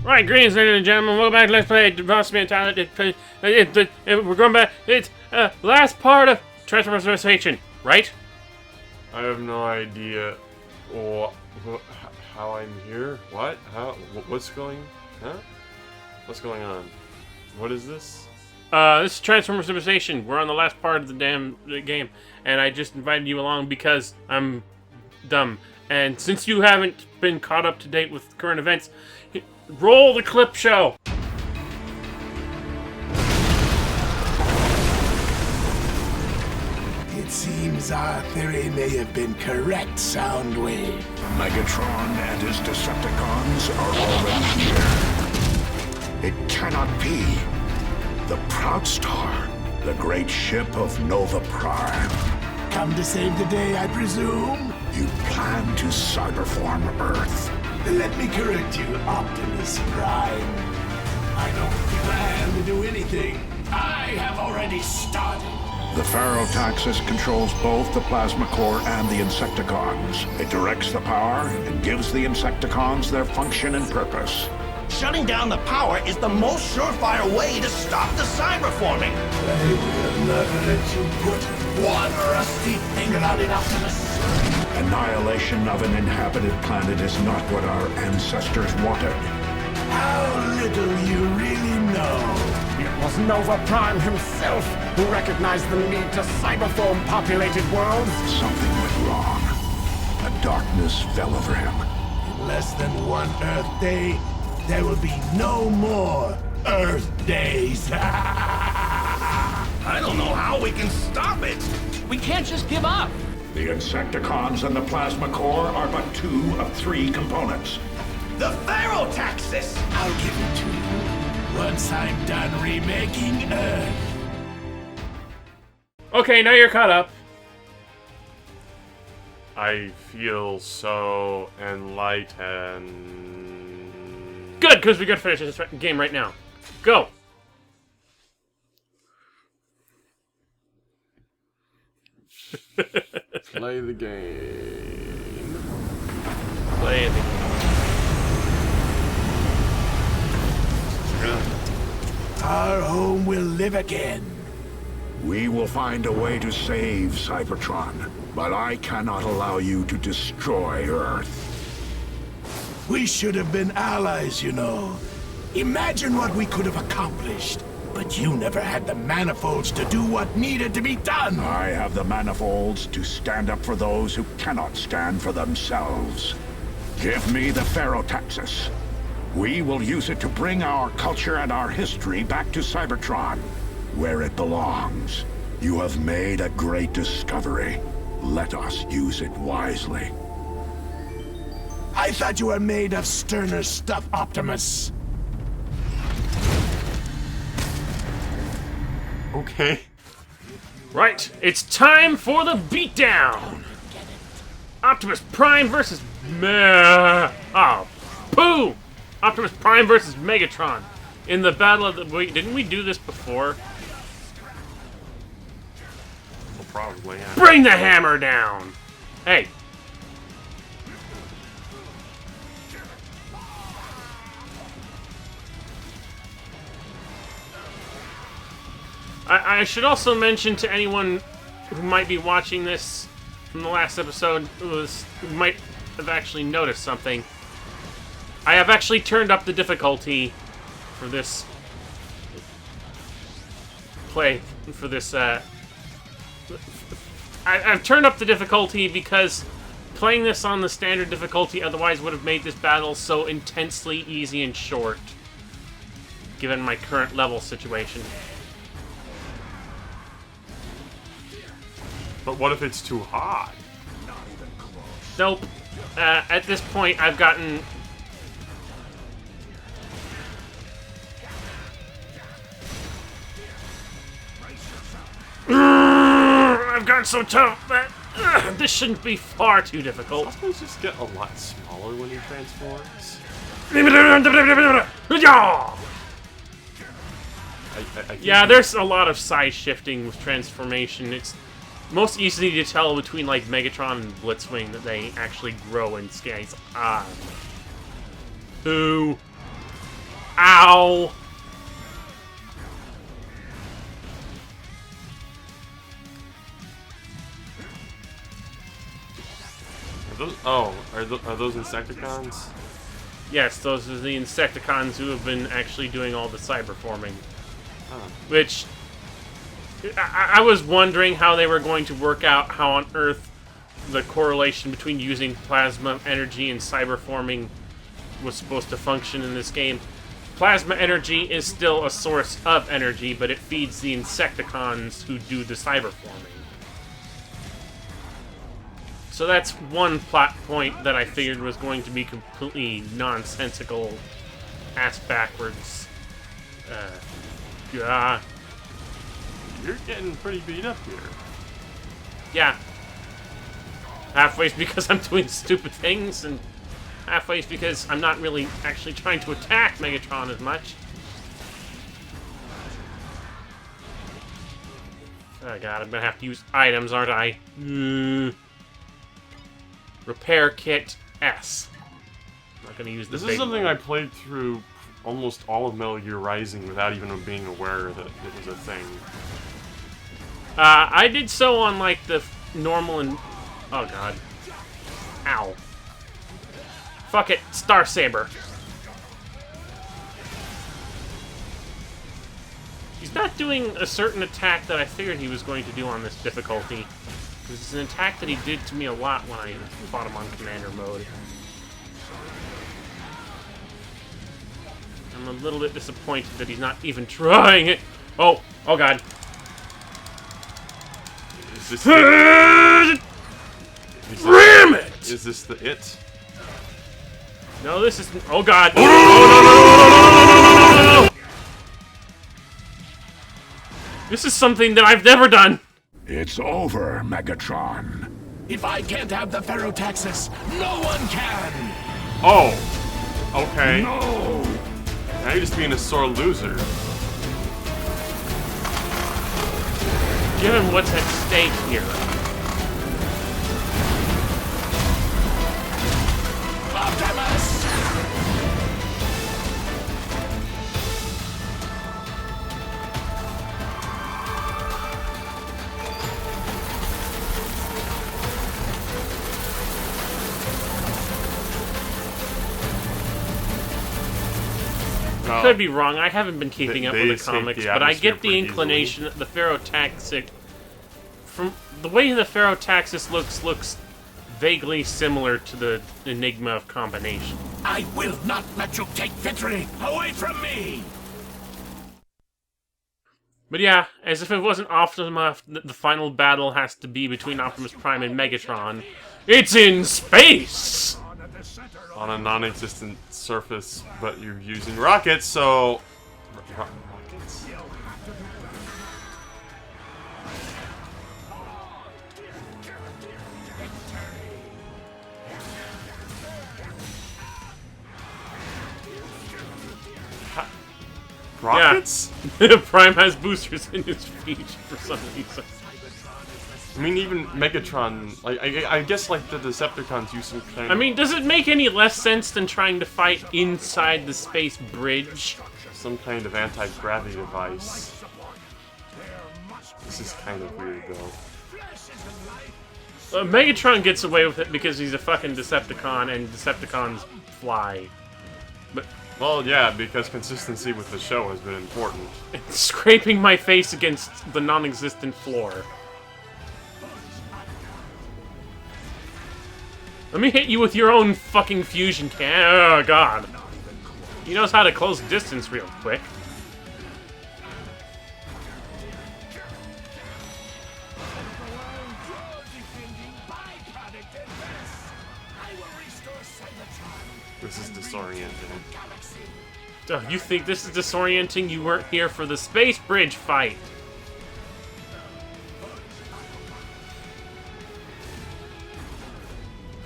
Right, greetings, ladies and gentlemen. Welcome back to Let's Play DevasiaMentality. We're going back. It's last part of Transformers Devastation, right? I have no idea how I'm here. What? How? What's going? Huh? What's going on? What is this? This is Transformers Devastation. We're on the last part of the damn game, and I just invited you along because I'm dumb. And since you haven't been caught up to date with current events, roll the clip show. It seems our theory may have been correct, Soundwave. Megatron and his Decepticons are already here. It cannot be. The Proud Star, the great ship of Nova Prime. Come to save the day, I presume? You plan to cyberform Earth. Let me correct you, Optimus Prime. I don't plan to do anything. I have already started. The Pharaotaxis controls both the Plasma Core and the Insecticons. It directs the power and gives the Insecticons their function and purpose. Shutting down the power is the most surefire way to stop the cyberforming. I will not let you put one rusty finger on it, Optimus. Annihilation of an inhabited planet is not what our ancestors wanted. How little you really know. It was Nova Prime himself who recognized the need to cyberform populated worlds. Something went wrong. A darkness fell over him. In less than one Earth day, there will be no more Earth days. I don't know how we can stop it. We can't just give up. The Insecticons and the Plasma Core are but 2 of 3 components. The Pharaotaxis! I'll give it to you once I'm done remaking Earth. Okay, now you're caught up. I feel so enlightened. Good, because we gotta finish this game right now. Go. Play the game. Play the game. Our home will live again. We will find a way to save Cybertron, but I cannot allow you to destroy Earth. We should have been allies, you know. Imagine what we could have accomplished. But you never had the manifolds to do what needed to be done. I have the manifolds to stand up for those who cannot stand for themselves. Give me the Pharaotaxis. We will use it to bring our culture and our history back to Cybertron, where it belongs. You have made a great discovery. Let us use it wisely. I thought you were made of sterner stuff, Optimus. Okay. Right, it's time for the beatdown. Optimus Prime versus poo! Optimus Prime versus Megatron in the battle of the. Wait, didn't we do this before? Well, probably. Yeah. Bring the hammer down. Hey. I should also mention to anyone who might be watching this from the last episode who might have actually noticed something. I have actually turned up the difficulty for this play, for this, I've turned up the difficulty because playing this on the standard difficulty otherwise would have made this battle so intensely easy and short, given my current level situation. But what if it's too hard? Nope. At this point, I've gotten... I've gotten so tough that this shouldn't be far too difficult. Suppose just get a lot smaller when he transforms. Yeah, there's a lot of size shifting with transformation. It's most easy to tell between like Megatron and Blitzwing that they actually grow in scale. Ooh. Ow! Are those Insecticons? Yes, those are the Insecticons who have been actually doing all the cyber forming. Huh. Which, I was wondering how they were going to work out how on Earth the correlation between using plasma energy and cyber forming was supposed to function in this game. Plasma energy is still a source of energy, but it feeds the Insecticons who do the cyber forming. So that's one plot point that I figured was going to be completely nonsensical, ass backwards. Yeah. You're getting pretty beat up here. Yeah. Halfway's because I'm doing stupid things, and halfway's because I'm not really actually trying to attack Megatron as much. Oh god, I'm gonna have to use items, aren't I? Repair kit S. I'm not gonna use the This big is something one. I played through almost all of Metal Gear Rising without even being aware that it was a thing. I did so on like the normal and oh god. Ow. Fuck it, Star Saber. He's not doing a certain attack that I figured he was going to do on this difficulty. It's an attack that he did to me a lot when I fought him on Commander mode. I'm a little bit disappointed that he's not even trying it. Oh god. Is this Ram it! Is this the it? No, this isn't. Oh god. Oh, no. This is something that I've never done. It's over, Megatron. If I can't have the Ferrotaxis, no one can! Oh! Okay. No! Now you're just being a sore loser. Given what's at stake here. Optimus! Could be wrong. I haven't been keeping up with the saved comics, the but I atmosphere get the pretty inclination that the Ferrotaxic, from the way the Ferrotaxis looks vaguely similar to the Enigma of Combination. I will not let you take victory away from me! But yeah, as if it wasn't often enough that the final battle has to be between Optimus Prime and Megatron, it's in space! On a non-existent surface, but you're using rockets, so... Rockets? Rockets? Yeah. Prime has boosters in his feet for some reason. I mean, even Megatron, like, I guess, like, the Decepticons use some kind I mean, does it make any less sense than trying to fight inside the space bridge? some kind of anti-gravity device. This is kind of weird, though. Megatron gets away with it because he's a fucking Decepticon, and Decepticons fly. But Well, yeah, because consistency with the show has been important. it's scraping my face against the non-existent floor. Let me hit you with your own fucking fusion can. Oh, God. He knows how to close distance real quick. This is disorienting. Oh, you think this is disorienting? You weren't here for the space bridge fight.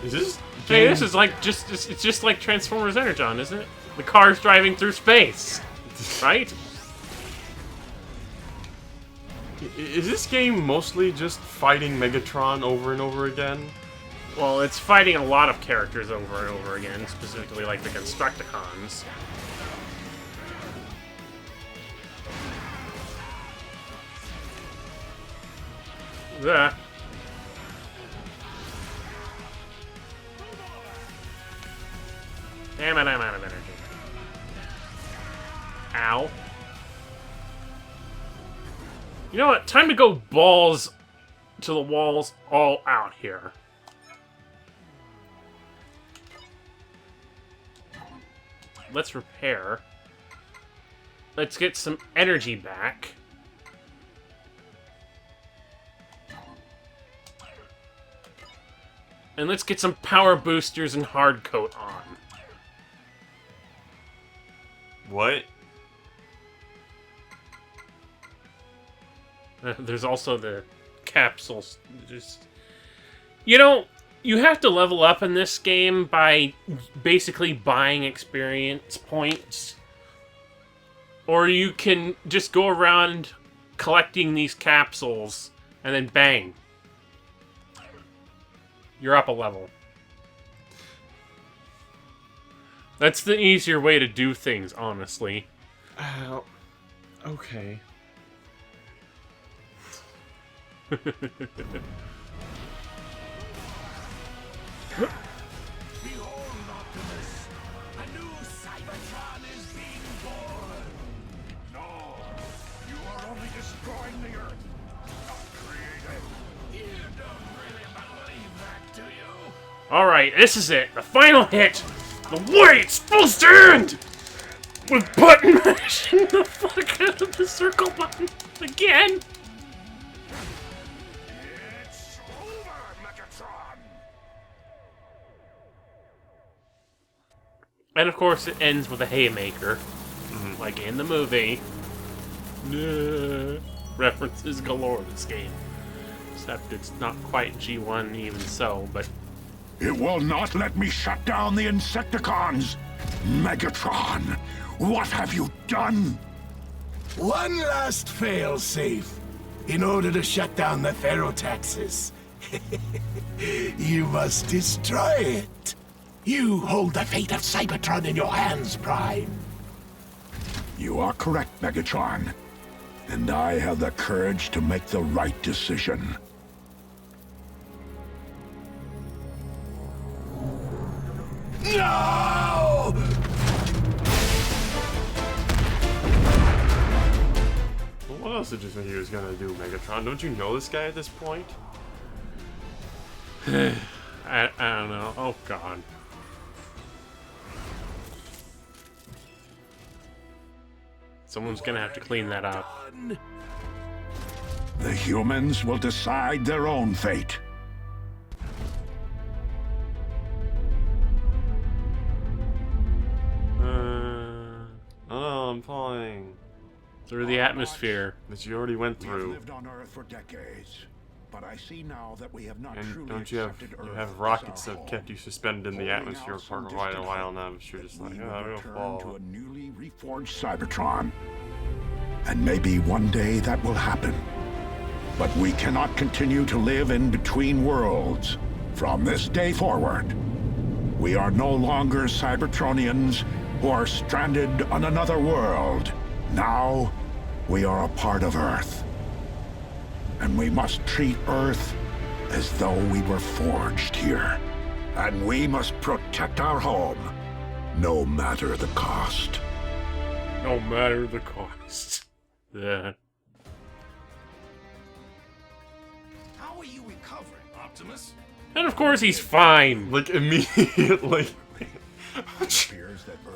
Is this Hey, game... this is like it's just like Transformers Energon, isn't it? The car's driving through space, right? Is this game mostly just fighting Megatron over and over again? Well, it's fighting a lot of characters over and over again, specifically like the Constructicons. Ugh. Damn it, I'm out of energy. Ow. You know what? Time to go balls to the walls all out here. Let's repair. Let's get some energy back. And let's get some power boosters and hard coat on. What? There's also the capsules. Just, you know, you have to level up in this game by basically buying experience points. Or you can just go around collecting these capsules and then bang. You're up a level. That's the easier way to do things, honestly. Okay. Behold, Optimus! A new Cybertron is being born! No, you are only destroying the Earth, not creating. You don't really believe that, do you? Alright, this is it. The final hit! The way it's supposed to end! With button mashing the fuck out of the circle button again! It's over, Megatron! And of course, it ends with a haymaker, like in the movie. References galore, this game. Except it's not quite G1 even so, but... It will not let me shut down the Insecticons! Megatron, what have you done? One last fail-safe. In order to shut down the Ferotaxis, you must destroy it. You hold the fate of Cybertron in your hands, Prime. You are correct, Megatron. And I have the courage to make the right decision. No! What else did you think he was gonna do, Megatron? Don't you know this guy at this point? I don't know. Oh, God. Someone's gonna have to clean that up. The humans will decide their own fate. Oh, I'm falling. Through the atmosphere. That you already went We have through. lived on Earth for decades, but I see now that we have not And truly don't you have accepted you Earth have as rockets our that kept home. you suspended in the Holding atmosphere out for some quite a distant while hope now, but you're just like, we oh, will I'm gonna return fall. to a newly reforged Cybertron. And maybe one day that will happen. But we cannot continue to live in between worlds. From this day forward, we are no longer Cybertronians who are stranded on another world. Now, we are a part of Earth. And we must treat Earth as though we were forged here. And we must protect our home, no matter the cost. No matter the cost. Yeah. How are you recovering, Optimus? And of course he's fine. Like, immediately.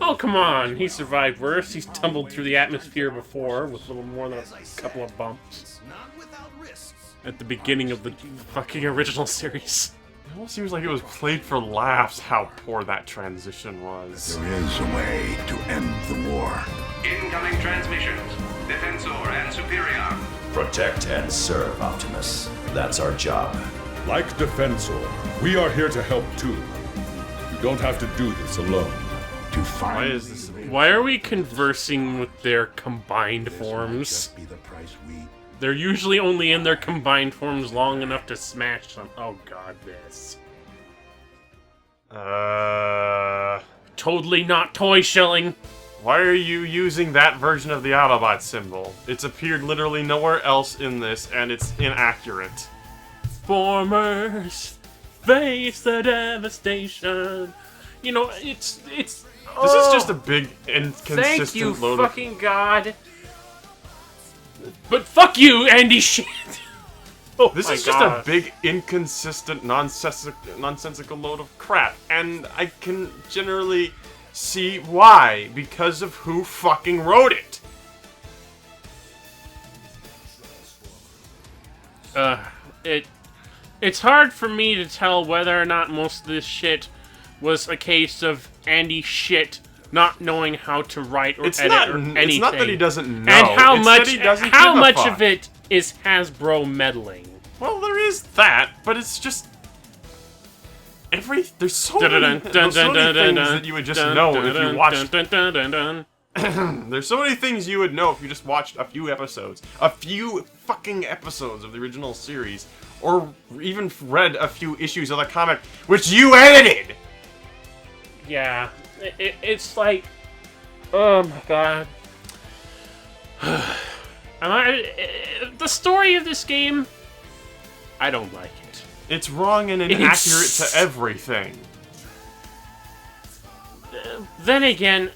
Oh, come on. He survived worse. He's tumbled through the atmosphere before with little more than a couple of bumps. It's not without risks. At the beginning of the fucking original series. It almost seems like it was played for laughs how poor that transition was. There is a way to end the war. Incoming transmissions. Defensor and Superior. Protect and serve, Optimus. That's our job. Like Defensor, we are here to help too. You don't have to do this alone. To find Why is this? Why are we conversing with their combined forms? be the price we They're usually only in their combined forms long enough to smash them. Oh god, this. Totally not toy shelling. Why are you using that version of the Autobot symbol? It's appeared literally nowhere else in this, and it's inaccurate. Transformers, face the devastation. You know, it's. This oh, is just a big inconsistent thank you, load fucking God. But fuck you, Andy shit. Oh This my is just God. a big, inconsistent, nonsensical load of crap, and I can generally see why, because of who fucking wrote it. It's hard for me to tell whether or not most of this shit was a case of Andy shit not knowing how to write or edit or anything. It's not that he doesn't know. And how it's much that he doesn't how give a much fuck. of it is Hasbro meddling? Well, there is that, but it's just there's so many things that you would just know if you watched. There's so many things you would know if you just watched a few episodes. A few fucking episodes of the original series. Or even read a few issues of the comic, which you edited! Yeah, it's like, oh my God. The story of this game, I don't like it. It's wrong and inaccurate to everything. Then again,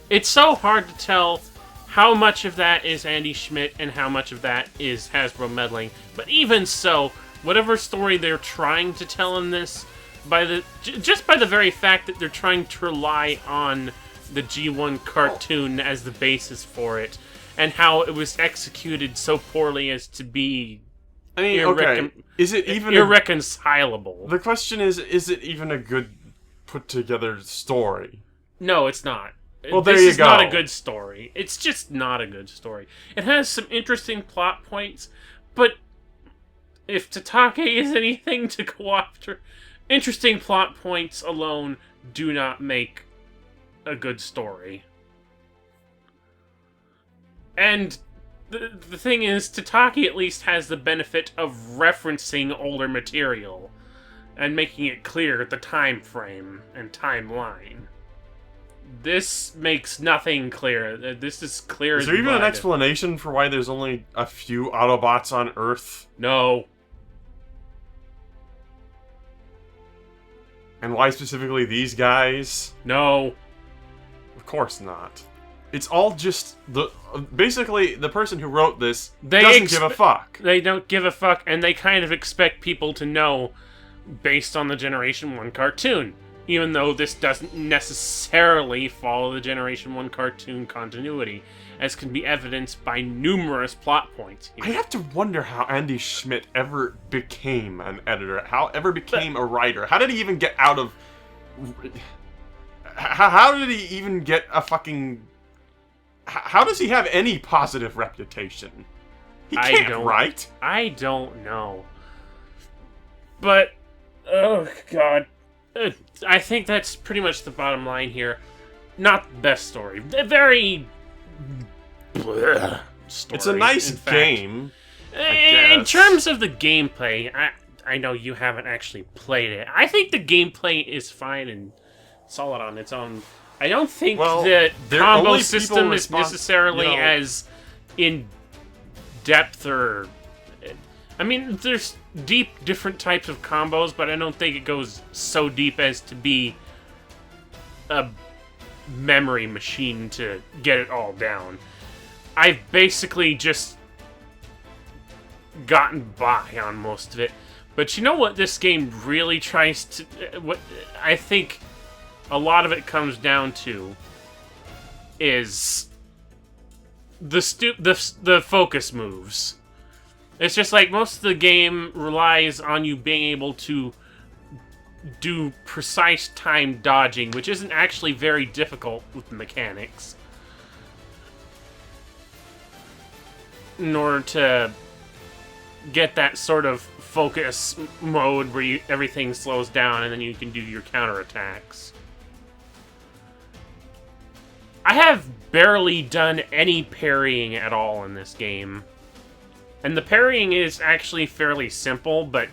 it's so hard to tell how much of that is Andy Schmidt and how much of that is Hasbro meddling. But even so, whatever story they're trying to tell in this, just by the very fact that they're trying to rely on the G1 cartoon as the basis for it, and how it was executed so poorly as to be is it even irreconcilable? The question is it even a good put together story? No, it's not. Well, this there you is go. not a good story. It's just not a good story. It has some interesting plot points, but if Tatake is anything to go after, interesting plot points alone do not make a good story. And the thing is, Tatake at least has the benefit of referencing older material and making it clear the time frame and timeline. This makes nothing clear. This is clear as Is there even an mud. explanation for why there's only a few Autobots on Earth? No. And why specifically these guys? No. Of course not. It's all just basically the person who wrote this doesn't give a fuck. They don't give a fuck, and they kind of expect people to know based on the Generation 1 cartoon. Even though this doesn't necessarily follow the Generation 1 cartoon continuity, as can be evidenced by numerous plot points here. I have to wonder how Andy Schmidt ever became an editor, ever became a writer. How did he even get out of... How did he even get a fucking... How does he have any positive reputation? He can't write. I don't know. But, oh god. I think that's pretty much the bottom line here. Not the best story. Very... bleh story. It's a nice game. In terms of the gameplay, I know you haven't actually played it. I think the gameplay is fine and solid on its own. I don't think the combo system is necessarily as in-depth or... I mean, there's deep different types of combos, but I don't think it goes so deep as to be a memory machine to get it all down. I've basically just gotten by on most of it. But you know what this game really tries to... what I think a lot of it comes down to is the focus moves. It's just like most of the game relies on you being able to do precise time dodging, which isn't actually very difficult with the mechanics. In order to get that sort of focus mode where everything slows down and then you can do your counterattacks. I have barely done any parrying at all in this game. And the parrying is actually fairly simple, but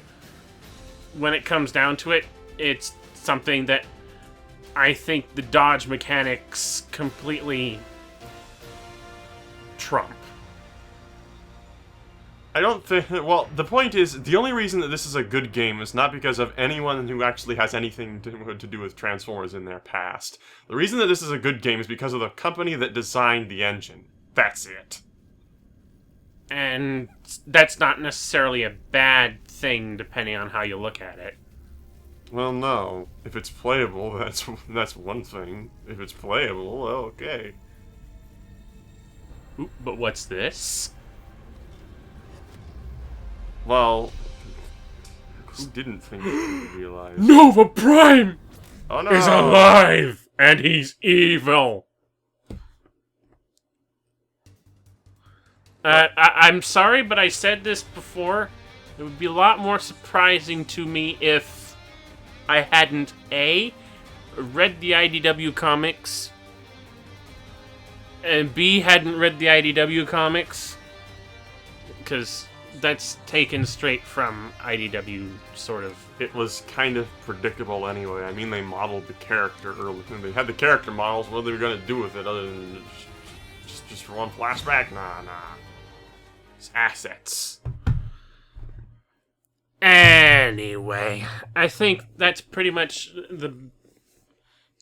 when it comes down to it, it's something that I think the dodge mechanics completely trump. I don't think... Well, the point is, the only reason that this is a good game is not because of anyone who actually has anything to do with Transformers in their past. The reason that this is a good game is because of the company that designed the engine. That's it. And that's not necessarily a bad thing, depending on how you look at it. Well, no. If it's playable, that's one thing. If it's playable, well, okay. Ooh, but what's this? Well, who didn't think you would realize? Nova Prime Oh no! is alive, and he's evil. I'm sorry, but I said this before. It would be a lot more surprising to me if I hadn't A, read the IDW comics, and B, hadn't read the IDW comics, because that's taken straight from IDW, sort of. It was kind of predictable anyway. I mean, they modeled the character early. They had the character models. What they were going to do with it other than just for one flashback? Nah. It's assets. Anyway, I think that's pretty much the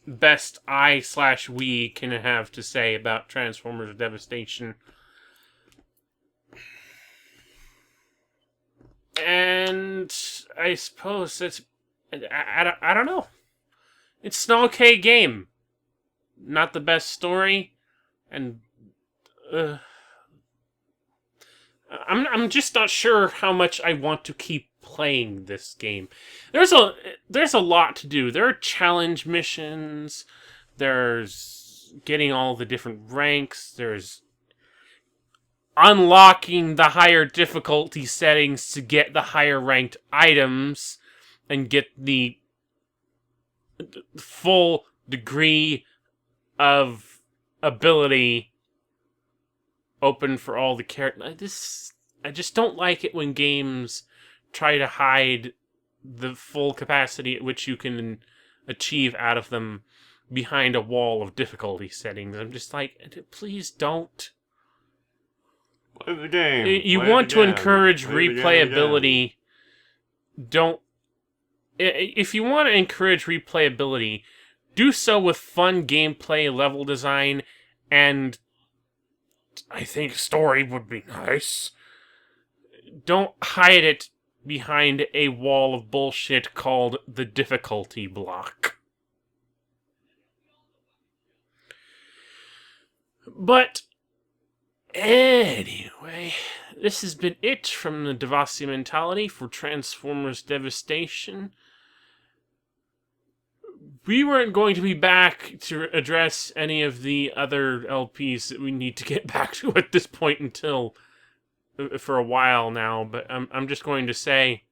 best we can have to say about Transformers Devastation. And I suppose it's... I don't know. It's an okay game. Not the best story. And... I'm just not sure how much I want to keep playing this game. There's a lot to do. There are challenge missions. There's getting all the different ranks. There's unlocking the higher difficulty settings to get the higher ranked items and get the full degree of ability open for all the characters. I just don't like it when games try to hide the full capacity at which you can achieve out of them behind a wall of difficulty settings. I'm just like, please don't. Play the game. You want to encourage replayability. Don't. If you want to encourage replayability, do so with fun gameplay, level design, and I think story would be nice. Don't hide it behind a wall of bullshit called the difficulty block. But anyway, this has been it from the DevasiaMentality for Transformers Devastation. We weren't going to be back to address any of the other LPs that we need to get back to at this point until for a while now, but I'm just going to say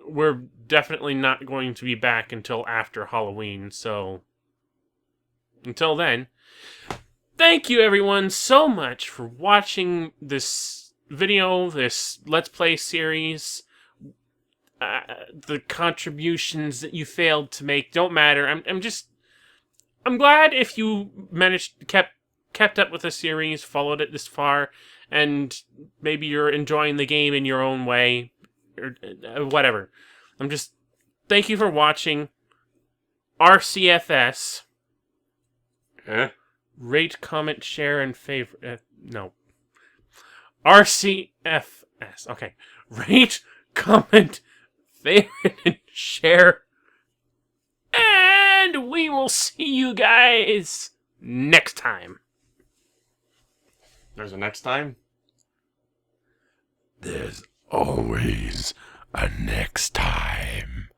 we're definitely not going to be back until after Halloween, so until then, thank you everyone so much for watching this video, this Let's Play series. The contributions that you failed to make don't matter. I'm glad if you kept up with the series, followed it this far, and maybe you're enjoying the game in your own way, or whatever. Thank you for watching. RCFS. Rate, comment, share, and favorite. No. RCFS. Okay. Rate, comment, favorite, and share. And we will see you guys next time. There's a next time? There's always a next time.